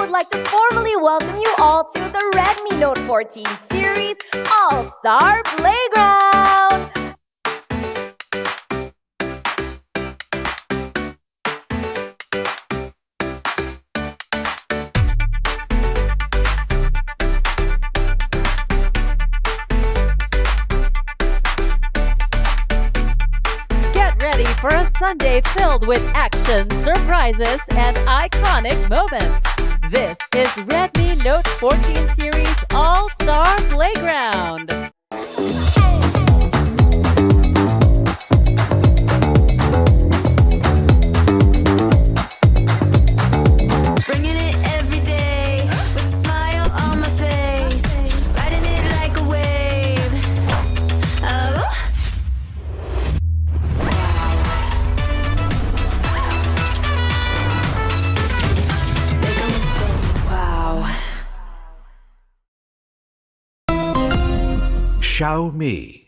would like to formally welcome you all to the Redmi Note 14 series All-Star Playground! For a Sunday filled with action, surprises, and iconic moments. This is Redmi Note 14 series All-Star Playground. Bringing it every day with a smile on my face, riding it like a wave. Oh. Xiaomi.